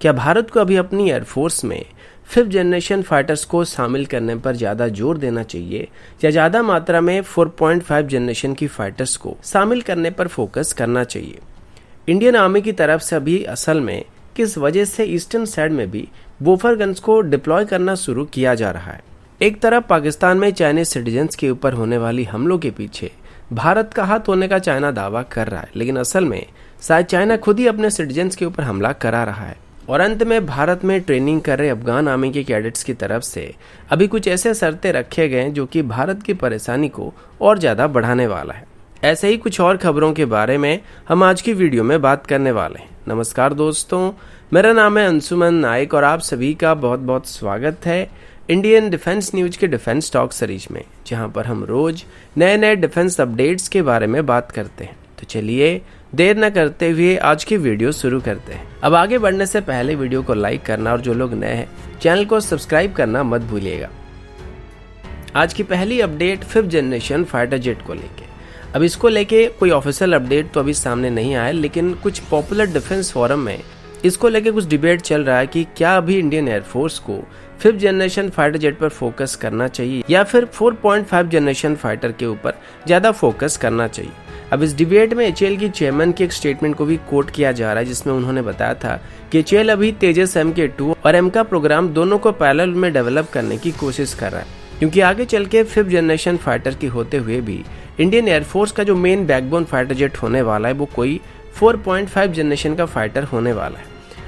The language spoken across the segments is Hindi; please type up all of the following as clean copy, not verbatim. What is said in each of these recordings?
क्या भारत को अभी अपनी एयरफोर्स में 5th जनरेशन फाइटर्स को शामिल करने पर ज़्यादा जोर देना चाहिए या ज़्यादा मात्रा में 4.5 जनरेशन की फाइटर्स को शामिल करने पर फोकस करना चाहिए? इंडियन आर्मी की तरफ से अभी असल में किस वजह से ईस्टर्न साइड में भी बोफर गन्स को डिप्लॉय करना शुरू किया जा रहा है? एक तरफ पाकिस्तान में चाइनीज सिटीजन्स के ऊपर होने वाली हमलों के पीछे भारत का हाथ होने का चाइना दावा कर रहा है, लेकिन असल में शायद चाइना खुद ही अपने सिटीजन्स के ऊपर हमला करा रहा है। और अंत में भारत में ट्रेनिंग कर रहे अफगान आर्मी के कैडेट्स की तरफ से अभी कुछ ऐसे शर्तें रखे गए जो कि भारत की परेशानी को और ज़्यादा बढ़ाने वाला है। ऐसे ही कुछ और खबरों के बारे में हम आज की वीडियो में बात करने वाले हैं। नमस्कार दोस्तों, मेरा नाम है अंशुमन नायक और आप सभी का बहुत बहुत स्वागत है इंडियन डिफेंस न्यूज के डिफेंस टॉक सीरीज में, जहां पर हम रोज नए नए डिफेंस अपडेट्स के बारे में बात करते हैं। तो चलिए देर न करते हुए आज की वीडियो शुरू करते हैं। अब आगे बढ़ने से पहले वीडियो को लाइक करना और जो लोग नए हैं चैनल को सब्सक्राइब करना मत भूलिएगा। आज की पहली update 5th generation fighter jet को लेके। अब इसको लेके कोई ऑफिशियल अपडेट तो अभी सामने नहीं आया, लेकिन कुछ पॉपुलर डिफेंस फोरम में इसको लेके कुछ डिबेट चल रहा है कि क्या अभी इंडियन एयरफोर्स को 5th जनरेशन फाइटर जेट पर फोकस करना चाहिए या फिर 4.5 जनरेशन फाइटर के ऊपर ज्यादा फोकस करना चाहिए। अब इस डिबेट में एचएएल की चेयरमैन के एक स्टेटमेंट को भी कोट किया जा रहा है, जिसमें उन्होंने बताया था कि एचएएल अभी तेजस MK2 और एमका प्रोग्राम दोनों को पैरेलल में डेवलप करने की कोशिश कर रहा है, क्योंकि आगे चल के 5th जनरेशन फाइटर की होते हुए भी इंडियन एयरफोर्स का जो मेन बैकबोन फाइटर जेट होने वाला है वो कोई 4.5 जनरेशन का फाइटर होने वाला है।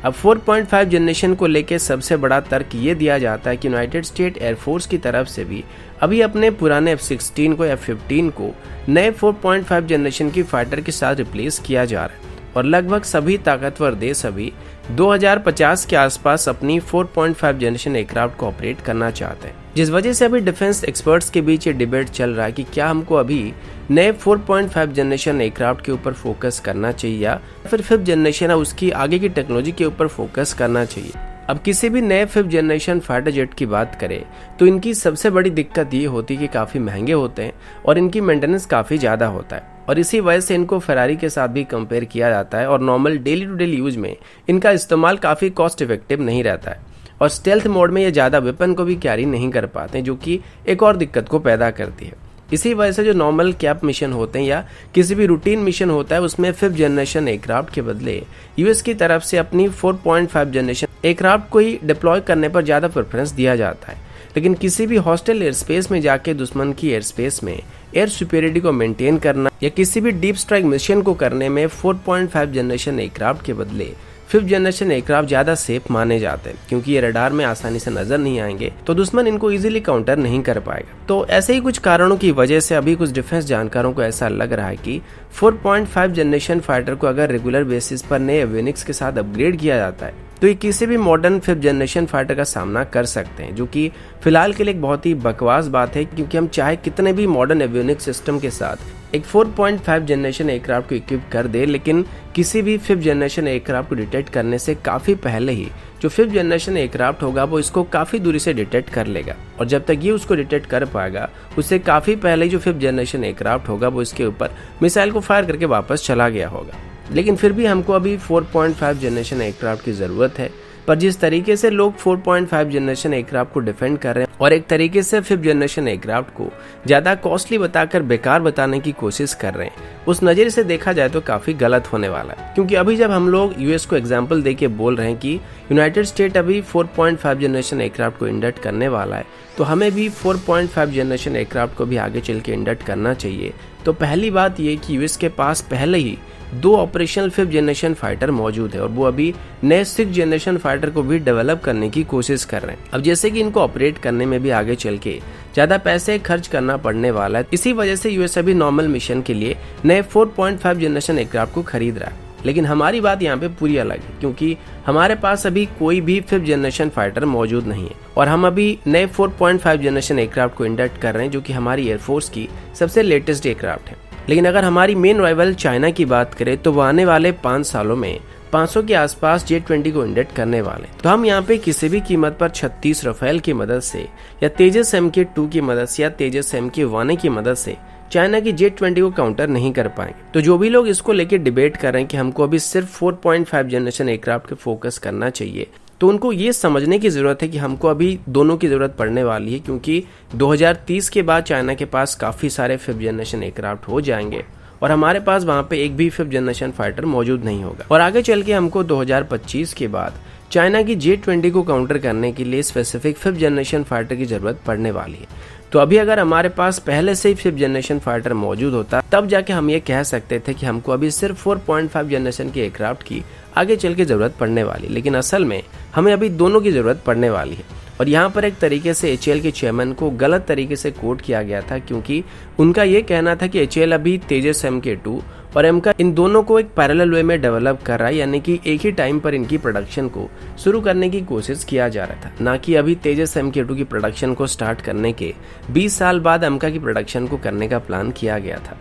अब 4.5 जनरेशन को लेकर सबसे बड़ा तर्क ये दिया जाता है कि यूनाइटेड स्टेट एयरफोर्स की तरफ से भी अभी अपने पुराने F-16 को F-15 को नए 4.5 जनरेशन की फाइटर के साथ रिप्लेस किया जा रहा है और लगभग सभी ताकतवर देश अभी 2050 के आसपास अपनी 4.5 जनरेशन एयरक्राफ्ट को ऑपरेट करना चाहते हैं, जिस वजह से अभी डिफेंस एक्सपर्ट्स के बीच ये डिबेट चल रहा है कि क्या हमको अभी नए 4.5 जनरेशन एयरक्राफ्ट के ऊपर फोकस करना चाहिए या फिर 5th जनरेशन और उसकी आगे की टेक्नोलॉजी के ऊपर फोकस करना चाहिए। अब किसी भी नए 5th जनरेशन फाइटर जेट की बात करें तो इनकी सबसे बड़ी दिक्कत ये होती है कि काफ़ी महंगे होते हैं और इनकी मेंटेनेंस काफ़ी ज़्यादा होता है और इसी वजह से इनको फेरारी के साथ भी कंपेयर किया जाता है और normal daily to daily use में इनका इस्तेमाल काफ़ी कॉस्ट इफेक्टिव नहीं रहता है और स्टेल्थ मोड में ये ज़्यादा वेपन को भी कैरी नहीं कर पाते, जो कि एक और दिक्कत को पैदा करती है। इसी वजह से जो नॉर्मल कैप मिशन होते हैं या किसी भी रूटीन मिशन होता है उसमें 5th जनरेशन एयरक्राफ्ट के बदले यूएस की तरफ से अपनी 4.5 जनरेशन एयरक्राफ्ट को ही डिप्लॉय करने पर ज़्यादा प्रेफरेंस दिया जाता है। लेकिन किसी भी हॉस्टल एयर स्पेस में जाके दुश्मन की एयर स्पेस में एयर सुपेरियरिटी को मेंटेन करना या किसी भी डीप स्ट्राइक मिशन को करने में 4.5 जनरेशन एयरक्राफ्ट के बदले 5th जनरेशन एयरक्राफ्ट ज्यादा सेफ माने जाते हैं, क्योंकि ये रडार में आसानी से नजर नहीं आएंगे तो दुश्मन इनको इजीली काउंटर नहीं कर पाएगा। तो ऐसे ही कुछ कारणों की वजह से अभी कुछ डिफेंस जानकारों को ऐसा लग रहा है कि 4.5 जनरेशन फाइटर को अगर रेगुलर बेसिस पर नए एवियोनिक्स के साथ अपग्रेड किया जाता है तो ये किसी भी मॉडर्न 5th जनरेशन फाइटर का सामना कर सकते हैं, जो कि फिलहाल के लिए एक बहुत ही बकवास बात है, क्योंकि हम चाहे कितने भी मॉडर्न एवियोनिक्स सिस्टम के साथ एक 4.5 जनरेशन एयरक्राफ्ट को इक्विप कर दे, लेकिन किसी भी 5th जनरेशन एयरक्राफ्ट को डिटेक्ट करने से काफ़ी पहले ही जो 5th जनरेशन एयरक्राफ्ट होगा वो इसको काफ़ी दूरी से डिटेक्ट कर लेगा और जब तक ये उसको डिटेक्ट कर पाएगा उससे काफ़ी पहले जो 5th जनरेशन एयरक्राफ्ट होगा वो इसके ऊपर मिसाइल को फायर करके वापस चला गया होगा। लेकिन फिर भी हमको अभी 4.5 जनरेशन एयरक्राफ्ट की ज़रूरत है, पर जिस तरीके से लोग 4.5 जनरेशन एयरक्राफ्ट को डिफेंड कर रहे हैं और एक तरीके से 5th जनरेशन एयरक्राफ्ट को ज़्यादा कॉस्टली बताकर बेकार बताने की कोशिश कर रहे हैं, उस नज़रिए से देखा जाए तो काफ़ी गलत होने वाला है। क्योंकि अभी जब हम लोग यूएस को एग्जाम्पल दे के बोल रहे हैं कि यूनाइटेड स्टेट अभी 4.5 जनरेशन एयरक्राफ्ट को इंडक्ट करने वाला है, तो हमें भी 4.5 जनरेशन एयरक्राफ्ट को भी आगे चल के इंडक्ट करना चाहिए। तो पहली बात ये कि यूएस के पास पहले ही 2 ऑपरेशनल 5th जनरेशन फाइटर मौजूद है और वो अभी नए 6th जनरेशन फाइटर को भी डेवलप करने की कोशिश कर रहे हैं। अब जैसे कि इनको ऑपरेट करने में भी आगे चल के ज्यादा पैसे खर्च करना पड़ने वाला है, इसी वजह से यूएस अभी नॉर्मल मिशन के लिए नए 4.5 जनरेशन एयरक्राफ्ट को खरीद रहा है। लेकिन हमारी बात यहाँ पे पूरी अलग है, क्योंकि हमारे पास अभी कोई भी 5th जनरेशन फाइटर मौजूद नहीं है और हम अभी नए 4.5 जनरेशन एयरक्राफ्ट को इंडक्ट कर रहे हैं, जो कि हमारी एयरफोर्स की सबसे लेटेस्ट एयरक्राफ्ट है। लेकिन अगर हमारी मेन राइवल चाइना की बात करें तो वो आने वाले 5 सालों में 500 के आसपास J-20 को इंडक्ट करने वाले, तो हम यहाँ पे किसी भी कीमत पर 36 राफेल की मदद से या तेजस MK2 की मदद से या तेजस MK1 की मदद से चाइना की J-20 को काउंटर नहीं कर पाएंगे। तो जो भी लोग इसको लेके डिबेट कर रहे हैं कि हमको अभी सिर्फ 4.5 जनरेशन एयरक्राफ्ट पे फोकस करना चाहिए, तो उनको ये समझने की ज़रूरत है कि हमको अभी दोनों की ज़रूरत पड़ने वाली है, क्योंकि 2030 के बाद चाइना के पास काफ़ी सारे 5th जनरेशन एयरक्राफ्ट हो जाएंगे और हमारे पास वहाँ पे एक भी 5th जनरेशन फाइटर मौजूद नहीं होगा। और आगे चल के हमको 2025 के बाद चाइना की J-20 को काउंटर करने के लिए स्पेसिफिक 5th जनरेशन फाइटर की ज़रूरत पड़ने वाली है। तो अभी अगर हमारे पास पहले से ही 5th जनरेशन फाइटर मौजूद होता, तब जाके हम ये कह सकते थे कि हमको अभी सिर्फ 4.5 जनरेशन के एयरक्राफ्ट की आगे चल के ज़रूरत पड़ने वाली, लेकिन असल में हमें अभी दोनों की ज़रूरत पड़ने वाली है। और यहाँ पर एक तरीके से HAL के चेयरमैन को गलत तरीके से कोट किया गया था, क्योंकि उनका ये कहना था कि HAL अभी तेजस MK2 और MK इन दोनों को एक पैरेलल वे में डेवलप कर रहा है, यानी कि एक ही टाइम पर इनकी प्रोडक्शन को शुरू करने की कोशिश किया जा रहा था, ना कि अभी तेजस MK2 की प्रोडक्शन को स्टार्ट करने के 20 साल बाद MK की प्रोडक्शन को करने का प्लान किया गया था।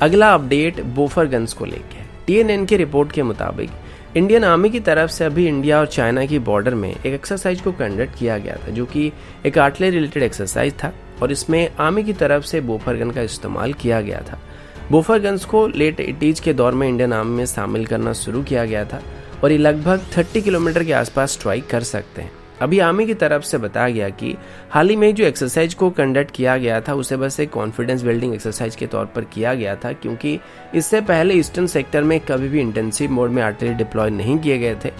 अगला अपडेट बोफर गन्स को लेकर। TNN की रिपोर्ट के मुताबिक इंडियन आर्मी की तरफ से अभी इंडिया और चाइना की बॉर्डर में एक एक्सरसाइज को कंडक्ट किया गया था, जो कि एक आर्टिलरी रिलेटेड एक्सरसाइज था और इसमें आर्मी की तरफ से बोफर गन का इस्तेमाल किया गया था। बोफर गन्स को लेट 80s के दौर में इंडियन आर्मी में शामिल करना शुरू किया गया था और ये लगभग 30 किलोमीटर के आसपास स्ट्राइक कर सकते हैं। अभी आर्मी की तरफ से बताया गया कि हाल ही में जो एक्सरसाइज को कंडक्ट किया गया था उसे बस एक कॉन्फिडेंस बिल्डिंग एक्सरसाइज के तौर पर किया गया था, क्योंकि इससे पहले ईस्टर्न सेक्टर में कभी भी इंटेंसिव मोड में आर्टिलरी डिप्लॉय नहीं किए गए थे।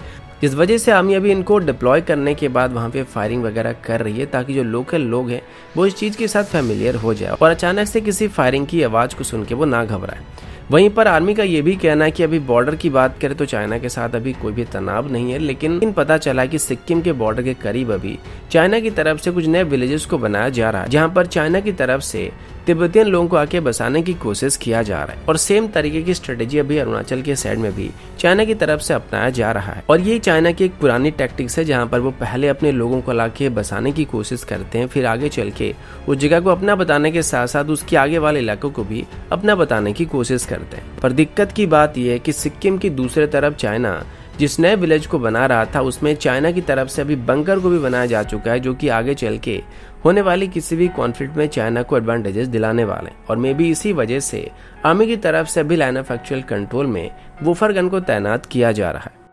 इस वजह से आर्मी अभी इनको डिप्लॉय करने के बाद वहाँ पे फायरिंग वगैरह कर रही है, ताकि जो लोकल लोग हैं वो इस चीज़ के साथ फैमिलियर हो जाए और अचानक से किसी फायरिंग की आवाज़ को सुन के वो ना घबराए। वहीं पर आर्मी का ये भी कहना है कि अभी बॉर्डर की बात करें तो चाइना के साथ अभी कोई भी तनाव नहीं है, लेकिन पता चला कि सिक्किम के बॉर्डर के करीब अभी चाइना की तरफ से कुछ नए विलेजेस को बनाया जा रहा है, जहां पर चाइना की तरफ से तिब्बतियन लोगों को आके बसाने की कोशिश किया जा रहा है। और सेम तरीके की स्ट्रेटेजी अभी अरुणाचल के साइड में भी चाइना की तरफ से अपनाया जा रहा है। और ये चाइना की एक पुरानी टैक्टिक्स है, जहाँ पर वो पहले अपने लोगों को लाके बसाने की कोशिश करते हैं, फिर आगे चल के उस जगह को अपना बताने के साथ साथ उसके आगे वाले इलाकों को भी अपना बताने की कोशिश करते हैं। पर दिक्कत की बात यह है कि सिक्किम की दूसरे तरफ चाइना जिस नए विलेज को बना रहा था, उसमें चाइना की तरफ से अभी बंकर को भी बनाया जा चुका है, जो कि आगे चल के होने वाली किसी भी कॉन्फ्लिक्ट में चाइना को एडवांटेजेस दिलाने वाले हैं। और मे भी इसी वजह से आर्मी की तरफ से अभी लाइन ऑफ एक्चुअल कंट्रोल में वोफर गन को तैनात किया जा रहा है।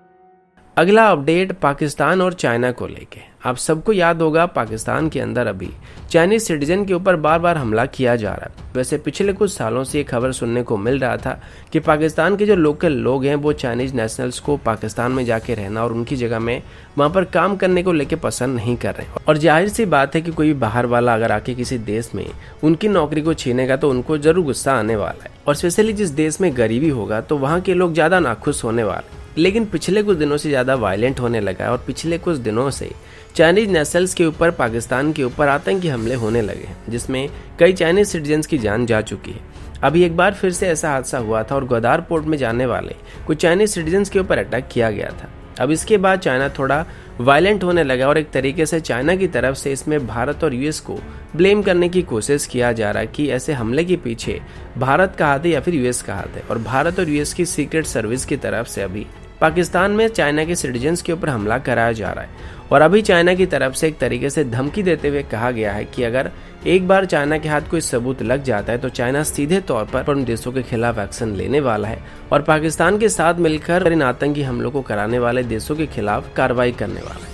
अगला अपडेट पाकिस्तान और चाइना को लेके। आप सबको याद होगा पाकिस्तान के अंदर अभी चाइनीज सिटीजन के ऊपर बार बार हमला किया जा रहा है। वैसे पिछले कुछ सालों से ये खबर सुनने को मिल रहा था कि पाकिस्तान के जो लोकल लोग हैं वो चाइनीज नेशनल्स को पाकिस्तान में जाके रहना और उनकी जगह में वहाँ पर काम करने को लेके पसंद नहीं कर रहे। और जाहिर सी बात है कि कोई बाहर वाला अगर आके किसी देश में उनकी नौकरी को छीनेगा तो उनको जरूर गुस्सा आने वाला है, और स्पेशली जिस देश में गरीबी होगा तो वहाँ के लोग ज्यादा नाखुश होने वाले। लेकिन पिछले कुछ दिनों से ज़्यादा वायलेंट होने लगा है और पिछले कुछ दिनों से चाइनीज नेशनल्स के ऊपर पाकिस्तान के ऊपर आतंकी हमले होने लगे हैं, जिसमें कई चाइनीज सिटीजन्स की जान जा चुकी है। अभी एक बार फिर से ऐसा हादसा हुआ था और ग्वादार पोर्ट में जाने वाले कुछ चाइनीज सिटीजन्स के ऊपर अटैक किया गया था। अब इसके बाद चाइना थोड़ा वायलेंट होने लगा और एक तरीके से चाइना की तरफ से इसमें भारत और यूएस को ब्लेम करने की कोशिश किया जा रहा है कि ऐसे हमले के पीछे भारत का हाथ है या फिर यूएस का हाथ है। और भारत और यूएस की सीक्रेट सर्विस की तरफ से अभी पाकिस्तान में चाइना के सिटीजन्स के ऊपर हमला कराया जा रहा है। और अभी चाइना की तरफ से एक तरीके से धमकी देते हुए कहा गया है कि अगर एक बार चाइना के हाथ कोई सबूत लग जाता है तो चाइना सीधे तौर पर उन देशों के खिलाफ एक्शन लेने वाला है और पाकिस्तान के साथ मिलकर इन आतंकी हमलों को कराने वाले देशों के खिलाफ कार्रवाई करने वाला है।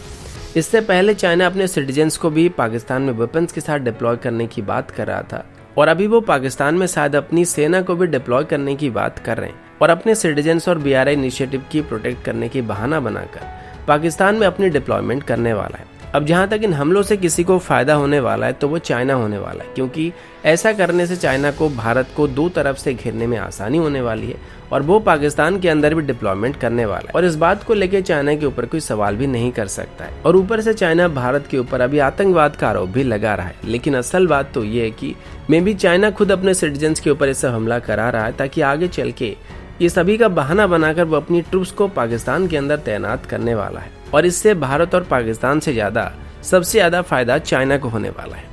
इससे पहले चाइना अपने सिटीजन्स को भी पाकिस्तान में वेपन्स के साथ डिप्लॉय करने की बात कर रहा था और अभी वो पाकिस्तान में शायद अपनी सेना को भी डिप्लॉय करने की बात कर रहे हैं और अपने सिटीजन्स और BRI इनिशिएटिव की प्रोटेक्ट करने की बहाना बनाकर पाकिस्तान में अपनी डिप्लॉयमेंट करने वाला है। अब जहां तक इन हमलों से किसी को फायदा होने वाला है तो वो चाइना होने वाला है, क्योंकि ऐसा करने से चाइना को भारत को दो तरफ से घेरने में आसानी होने वाली है और वो पाकिस्तान के अंदर भी डिप्लॉयमेंट करने वाला है और इस बात को लेकर चाइना के ऊपर कोई सवाल भी नहीं कर सकता है। और ऊपर से चाइना भारत के ऊपर अभी आतंकवाद का आरोप भी लगा रहा है। लेकिन असल बात तो ये है कि मे भी चाइना खुद अपने सिटीजन्स के ऊपर ऐसा हमला करा रहा है ताकि आगे चल के ये सभी का बहाना बनाकर वो अपनी ट्रूप्स को पाकिस्तान के अंदर तैनात करने वाला है और इससे भारत और पाकिस्तान से ज्यादा सबसे ज्यादा फायदा चाइना को होने वाला है।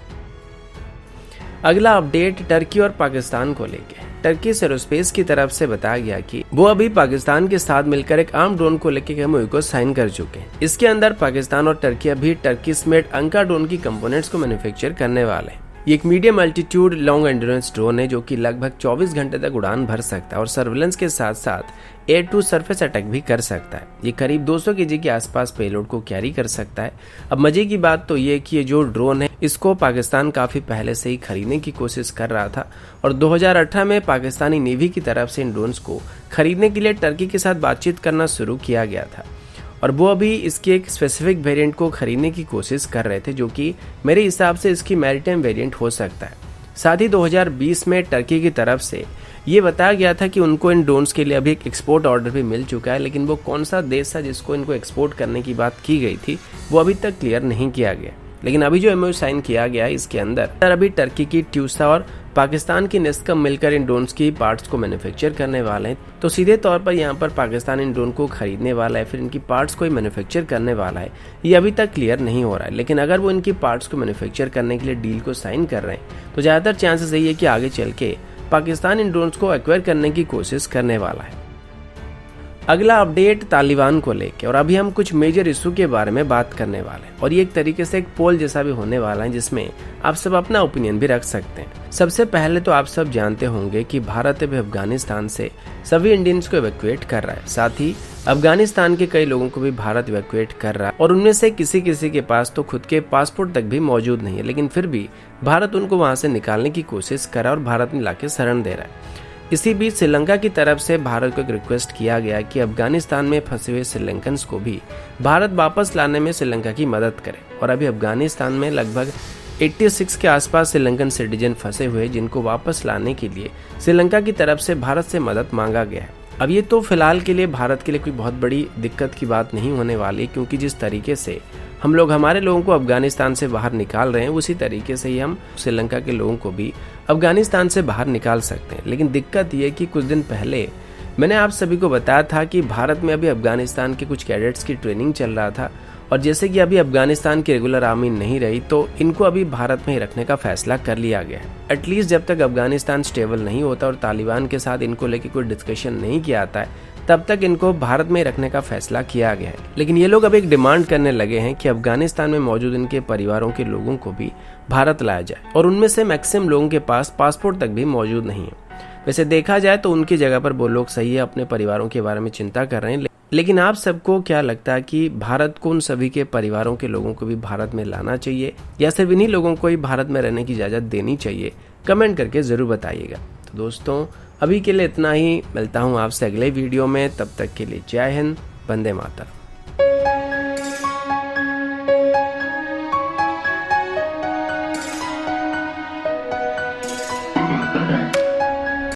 अगला अपडेट टर्की और पाकिस्तान को लेके। टर्की एरोस्पेस की तरफ से बताया गया कि वो अभी पाकिस्तान के साथ मिलकर एक आर्म ड्रोन को लेकर एमओयू को साइन कर चुके हैं। इसके अंदर पाकिस्तान और टर्की अभी टर्किश मेड अंका ड्रोन की कंपोनेंट्स को मैन्युफैक्चर करने वाले हैं। ये एक medium altitude long endurance drone है जो कि लगभग 24 घंटे तक उड़ान भर सकता है और सर्विलेंस के साथ साथ एयर टू सरफेस अटैक भी कर सकता है। ये करीब 200 केजी के आसपास पेलोड को कैरी कर सकता है। अब मजे की बात तो ये कि ये जो ड्रोन है इसको पाकिस्तान काफी पहले से ही खरीदने की कोशिश कर रहा था और 2018 में पाकिस्तानी नेवी की तरफ से इन ड्रोन्स को खरीदने के लिए टर्की के साथ बातचीत करना शुरू किया गया था और वो अभी इसके एक स्पेसिफिक वेरिएंट को खरीदने की कोशिश कर रहे थे जो कि मेरे हिसाब से इसकी मैरीटाइम वेरिएंट हो सकता है। साथ ही 2020 में टर्की की तरफ से ये बताया गया था कि उनको इन ड्रोन्स के लिए अभी एक एक्सपोर्ट ऑर्डर भी मिल चुका है, लेकिन वो कौन सा देश था जिसको इनको एक्सपोर्ट करने की बात की गई थी वो अभी तक क्लियर नहीं किया गया। लेकिन अभी जो एमओयू साइन किया गया है इसके अंदर अभी टर्की की ट्यूसा और पाकिस्तान की नेस्कम मिलकर इन ड्रोन्स की पार्ट्स को मैन्युफैक्चर करने वाले हैं। तो सीधे तौर पर यहाँ पर पाकिस्तान इन ड्रोन को खरीदने वाला है फिर इनकी पार्ट्स को ही मैन्युफैक्चर करने वाला है, ये अभी तक क्लियर नहीं हो रहा है। लेकिन अगर वो इनकी पार्ट्स को मैन्युफैक्चर करने के लिए डील को साइन कर रहे हैं तो ज़्यादातर चांसेस यही है कि आगे चल के पाकिस्तान इन ड्रोन्स को एक्वायर करने की कोशिश करने वाला है। अगला अपडेट तालिबान को लेके और अभी हम कुछ मेजर इशू के बारे में बात करने वाले हैं और ये एक तरीके से एक पोल जैसा भी होने वाला है जिसमें आप सब अपना ओपिनियन भी रख सकते हैं। सबसे पहले तो आप सब जानते होंगे कि भारत अभी अफगानिस्तान से सभी इंडियंस को इवैक्यूएट कर रहा है, साथ ही अफगानिस्तान के कई लोगों को भी भारत इवैक्यूएट कर रहा है और उनमें से किसी किसी के पास तो खुद के पासपोर्ट तक भी मौजूद नहीं है, लेकिन फिर भी भारत उनको वहां से निकालने की कोशिश कर रहा है और भारत में लाके शरण दे रहा है। इसी बीच श्रीलंका की तरफ से भारत को एक रिक्वेस्ट किया गया कि अफगानिस्तान में फंसे हुए श्रीलंकन्स को भी भारत वापस लाने में श्रीलंका की मदद करे और अभी अफगानिस्तान में लगभग 86 के आसपास श्रीलंकन सिटीजन फंसे हुए जिनको वापस लाने के लिए श्रीलंका की तरफ से भारत से मदद मांगा गया है। अब ये तो फिलहाल के लिए भारत के लिए कोई बहुत बड़ी दिक्कत की बात नहीं होने वाली, क्योंकि जिस तरीके से हम लोग हमारे लोगों को अफगानिस्तान से बाहर निकाल रहे हैं उसी तरीके से ही हम श्रीलंका के लोगों को भी अफगानिस्तान से बाहर निकाल सकते हैं। लेकिन दिक्कत ये कि कुछ दिन पहले मैंने आप सभी को बताया था कि भारत में अभी अफगानिस्तान के कुछ कैडेट्स की ट्रेनिंग चल रहा था और जैसे कि अभी अफगानिस्तान की रेगुलर आर्मी नहीं रही तो इनको अभी भारत में ही रखने का फैसला कर लिया गया है। एटलीस्ट जब तक अफगानिस्तान स्टेबल नहीं होता और तालिबान के साथ इनको लेकर कोई डिस्कशन नहीं किया जाता है तब तक इनको भारत में रखने का फैसला किया गया है। लेकिन ये लोग अब एक डिमांड करने लगे हैं कि अफगानिस्तान में मौजूद इनके परिवारों के लोगों को भी भारत लाया जाए और उनमें से मैक्सिमम लोगों के पास पासपोर्ट तक भी मौजूद नहीं है। वैसे देखा जाए तो उनकी जगह पर वो लोग सही है, अपने परिवारों के बारे में चिंता कर रहे हैं। लेकिन आप सबको क्या लगता है कि भारत को उन सभी के परिवारों के लोगों को भी भारत में लाना चाहिए या सिर्फ इन्हीं लोगों को ही भारत में रहने की इजाजत देनी चाहिए? कमेंट करके जरूर बताइएगा। तो दोस्तों अभी के लिए इतना ही, मिलता हूँ आपसे अगले वीडियो में, तब तक के लिए जय हिंद, वंदे मातरम।